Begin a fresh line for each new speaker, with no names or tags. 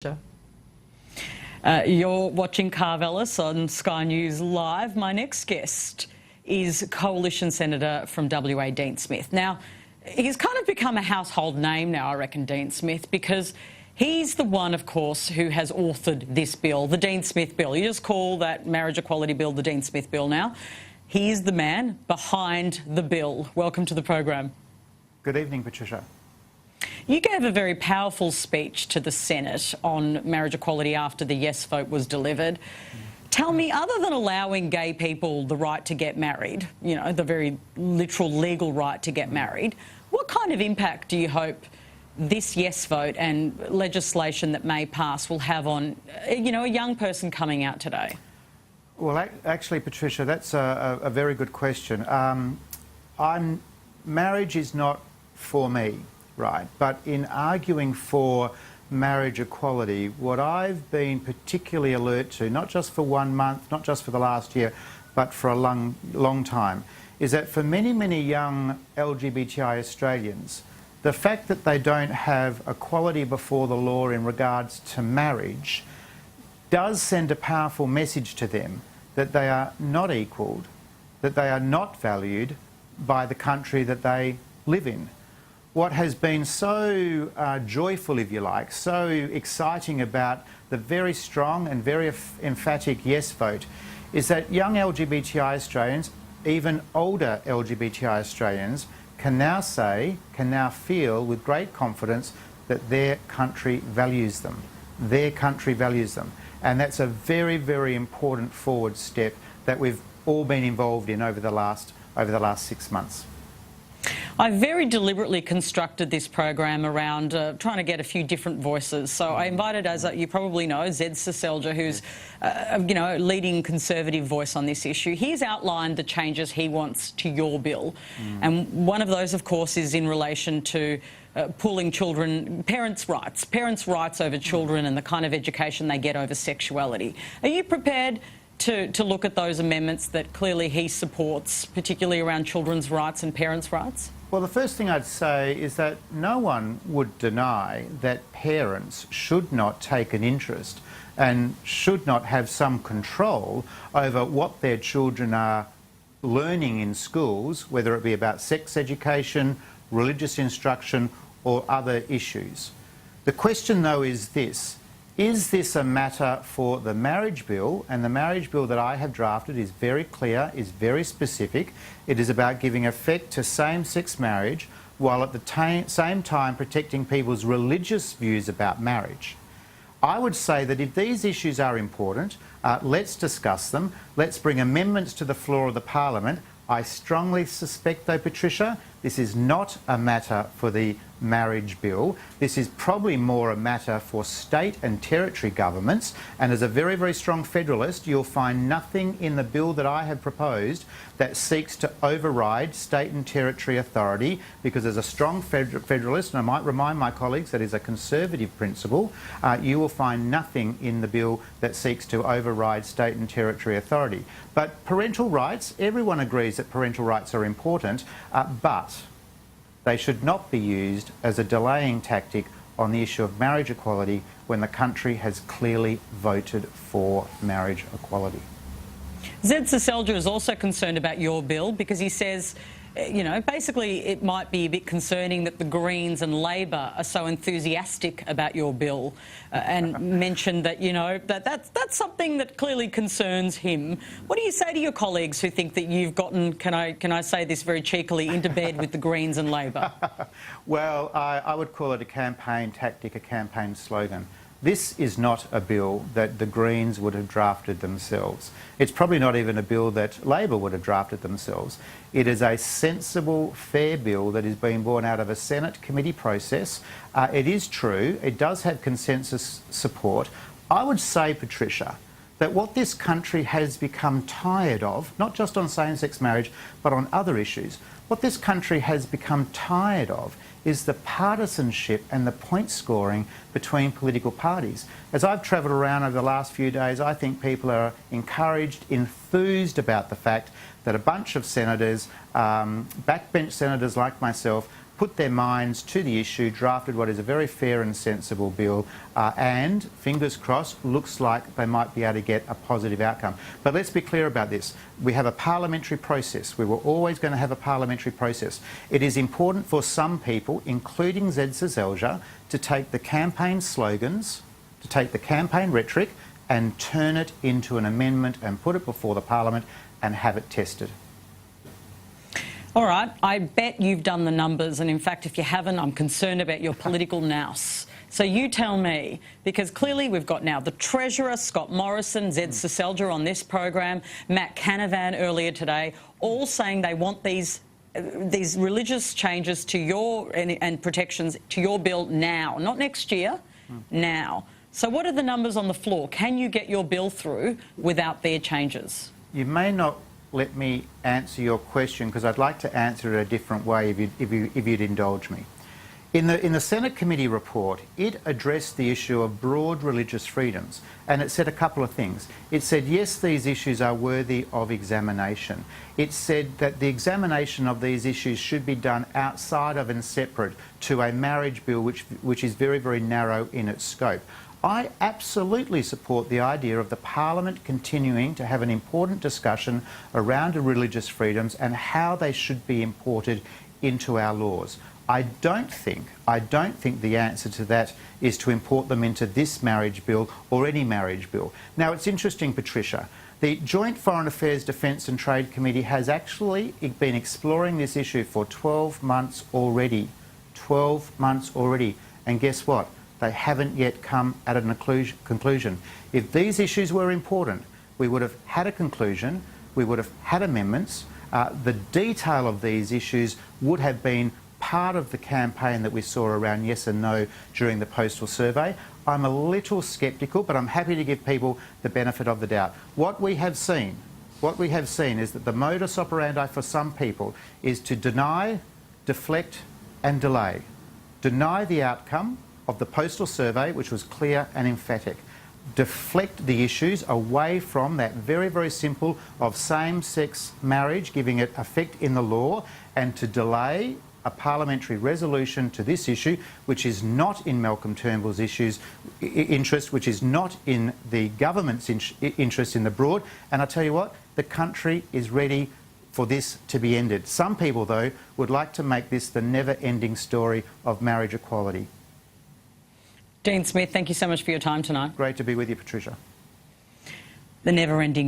You're watching Karvelas on Sky News Live. My next guest is Coalition Senator from WA, Dean Smith. Now, he's kind of become a household name now, I reckon, Dean Smith, because he's the one, of course, who has authored this bill, the Dean Smith bill. You just call that marriage equality bill the Dean Smith bill now. He is the man behind the bill. Welcome to the program.
Good evening, Patricia.
You gave a very powerful speech to the Senate on marriage equality after the yes vote was delivered. Tell me, other than allowing gay people the right to get married, you know, the very literal legal right to get married, what kind of impact do you hope this yes vote and legislation that may pass will have on, you know, a young person coming out today?
Well, actually, Patricia, that's a very good question. Marriage is not for me. Right, but in arguing for marriage equality, what I've been particularly alert to, not just for 1 month, not just for the last year, but for a long time, is that for many, many young LGBTI Australians, the fact that they don't have equality before the law in regards to marriage does send a powerful message to them that they are not equalled, that they are not valued by the country that they live in. What has been so joyful, if you like, so exciting about the very strong and very emphatic yes vote is that young LGBTI Australians, even older LGBTI Australians, can now feel with great confidence that their country values them. Their country values them. And that's a very, very important forward step that we've all been involved in over the last 6 months.
I very deliberately constructed this program around trying to get a few different voices. So I invited, as you probably know, Zed Seselja, who's you know, a leading Conservative voice on this issue. He's outlined the changes he wants to your bill. And one of those, of course, is in relation to pulling parents' rights over children and the kind of education they get over sexuality. Are you prepared to look at those amendments that clearly he supports, particularly around children's rights and parents' rights?
Well, the first thing I'd say is that no one would deny that parents should not take an interest and should not have some control over what their children are learning in schools, whether it be about sex education, religious instruction or other issues. The question, though, is this. Is this a matter for the marriage bill? And the marriage bill that I have drafted is very clear, is very specific. It is about giving effect to same-sex marriage while at the same time protecting people's religious views about marriage. I would say that if these issues are important, let's discuss them. Let's bring amendments to the floor of the Parliament. I strongly suspect, though, Patricia, this is not a matter for the marriage bill. This is probably more a matter for state and territory governments, and as a very, very strong federalist, you'll find nothing in the bill that I have proposed that seeks to override state and territory authority, because as a strong federalist, and I might remind my colleagues that is a Conservative principle, you will find nothing in the bill that seeks to override state and territory authority. But parental rights, everyone agrees that parental rights are important, but they should not be used as a delaying tactic on the issue of marriage equality when the country has clearly voted for marriage equality.
Zed Seselja is also concerned about your bill because he says, you know, basically it might be a bit concerning that the Greens and Labor are so enthusiastic about your bill and mentioned that, you know, that's something that clearly concerns him. What do you say to your colleagues who think that you've gotten, can I say this very cheekily, into bed with the Greens and Labor?
Well, I would call it a campaign tactic, a campaign slogan. This is not a bill that the Greens would have drafted themselves. It's probably not even a bill that Labor would have drafted themselves. It is a sensible, fair bill that is being born out of a Senate committee process. It is true, it does have consensus support. I would say, Patricia, that what this country has become tired of, not just on same-sex marriage, but on other issues, what this country has become tired of is the partisanship and the point scoring between political parties. As I've travelled around over the last few days, I think people are encouraged, enthused about the fact that a bunch of senators, backbench senators like myself, put their minds to the issue, drafted what is a very fair and sensible bill, and, fingers crossed, looks like they might be able to get a positive outcome. But let's be clear about this. We have a parliamentary process. We were always going to have a parliamentary process. It is important for some people, including Zed Seselja, to take the campaign slogans, to take the campaign rhetoric and turn it into an amendment and put it before the Parliament and have it tested.
All right, I bet you've done the numbers, and in fact, if you haven't, I'm concerned about your political nous. So you tell me, because clearly we've got now the Treasurer, Scott Morrison, Zed Seselja on this program, Matt Canavan earlier today, all saying they want these religious changes to your and protections to your bill now, not next year, now. So what are the numbers on the floor? Can you get your bill through without their changes?
You may not let me answer your question because I'd like to answer it a different way if you'd indulge me. In the Senate committee report, it addressed the issue of broad religious freedoms, and it said a couple of things. It said, yes, these issues are worthy of examination. It said that the examination of these issues should be done outside of and separate to a marriage bill which is very, very narrow in its scope. I absolutely support the idea of the Parliament continuing to have an important discussion around religious freedoms and how they should be imported into our laws. I don't think the answer to that is to import them into this marriage bill or any marriage bill. Now, it's interesting, Patricia, the Joint Foreign Affairs, Defence and Trade Committee has actually been exploring this issue for 12 months already. 12 months already. And guess what? They haven't yet come at a conclusion. If these issues were important, we would have had a conclusion, we would have had amendments. The detail of these issues would have been part of the campaign that we saw around yes and no during the postal survey. I'm a little sceptical, but I'm happy to give people the benefit of the doubt. What we have seen is that the modus operandi for some people is to deny, deflect and delay. Deny the outcome of the postal survey, which was clear and emphatic. Deflect the issues away from that very, very simple of same-sex marriage, giving it effect in the law, and to delay a parliamentary resolution to this issue, which is not in Malcolm Turnbull's interest, which is not in the government's interest in the broad. And I tell you what, the country is ready for this to be ended. Some people, though, would like to make this the never-ending story of marriage equality.
Dean Smith, thank you so much for your time tonight.
Great to be with you, Patricia.
The never-ending